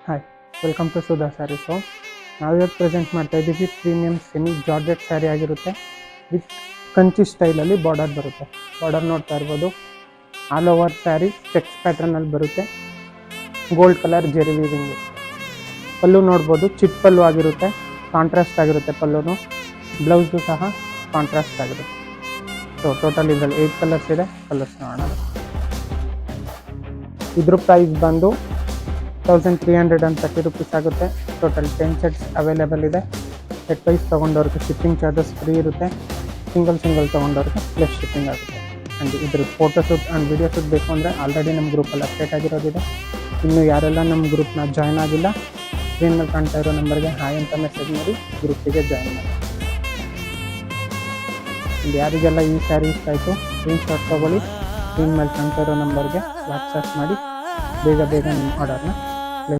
Hi, welcome to Sudha Sarees. ನಾವಿವತ್ತು present ಮಾಡ್ತಾ ಇದ್ದೀವಿ ಪ್ರೀಮಿಯಂ ಸೆಮಿ ಜಾರ್ಜೆಟ್ ಸ್ಯಾರಿ ಆಗಿರುತ್ತೆ. ವಿತ್ ಕಂಚಿ ಸ್ಟೈಲಲ್ಲಿ ಬಾರ್ಡರ್ ಬರುತ್ತೆ. ಬಾರ್ಡರ್ ನೋಡ್ತಾ ಇರ್ಬೋದು. ಆಲ್ ಓವರ್ ಸ್ಯಾರಿ ಚೆಕ್ಸ್ ಪ್ಯಾಟ್ರನಲ್ಲಿ ಬರುತ್ತೆ. Gold colour zari weaving. Pallu ನೋಡ್ಬೋದು, ಚಿಟ್ ಪಲ್ಲು ಆಗಿರುತ್ತೆ. ಕಾಂಟ್ರಾಸ್ಟ್ ಆಗಿರುತ್ತೆ ಪಲ್ಲುನು. ಬ್ಲೌಸು ಸಹ ಕಾಂಟ್ರಾಸ್ಟ್ ಆಗಿರುತ್ತೆ. ಸೊ ಟೋಟಲ್ ಇದರಲ್ಲಿ 8 ಕಲರ್ಸ್ ಇದೆ. ಕಲರ್ಸ್ ನೋಡೋಣ. ಇದ್ರ ಪ್ರೈಸ್ ಬಂದು 1330 ರುಪೀಸ್ ಆಗುತ್ತೆ. ಟೋಟಲ್ 10 ಸೆಟ್ಸ್ ಅವೈಲೇಬಲ್ ಇದೆ. ಸೆಟ್ ವೈಸ್ ತೊಗೊಂಡವ್ರಿಗೆ ಶಿಪ್ಪಿಂಗ್ ಚಾರ್ಜಸ್ ಫ್ರೀ ಇರುತ್ತೆ. ಸಿಂಗಲ್ ತೊಗೊಂಡವ್ರಿಗೆ ಪ್ಲಸ್ ಶಿಪ್ಪಿಂಗ್ ಆಗುತ್ತೆ. ಆ್ಯಂಡ್ ಇದ್ರ ಫೋಟೋಶೂಟ್ ಆ್ಯಂಡ್ ವಿಡಿಯೋ ಶೂಟ್ ಬೇಕು ಅಂದರೆ ಆಲ್ರೆಡಿ ನಮ್ಮ ಗ್ರೂಪಲ್ಲಿ ಅಪ್ಡೇಟ್ ಆಗಿರೋದಿದೆ. ಇನ್ನು ಯಾರೆಲ್ಲ ನಮ್ಮ ಗ್ರೂಪ್ನ ಜಾಯ್ನ್ ಆಗಿಲ್ಲ, ಸ್ಕ್ರೀನ್ ಮೇಲೆ ಕಾಣ್ತಾ ಇರೋ ನಂಬರ್ಗೆ ಹಾಯ್ ಅಂತ ಮೆಸೇಜ್ ಮಾಡಿ ಗ್ರೂಪಿಗೆ ಜಾಯ್ನ್ ಮಾಡಿ. ಯಾರಿಗೆಲ್ಲ ಈ ಸ್ಯಾರಿ ಇಷ್ಟ ಆಯಿತು ಸ್ಕ್ರೀನ್ಶಾಟ್ ತೊಗೊಳ್ಳಿ. ಸ್ಕ್ರೀನ್ ಮೇಲೆ ಕಾಣ್ತಾ ಇರೋ ನಂಬರ್ಗೆ ವಾಟ್ಸಪ್ ಮಾಡಿ ಬೇಗ ನಿಮ್ಮ ಆರ್ಡರ್ನ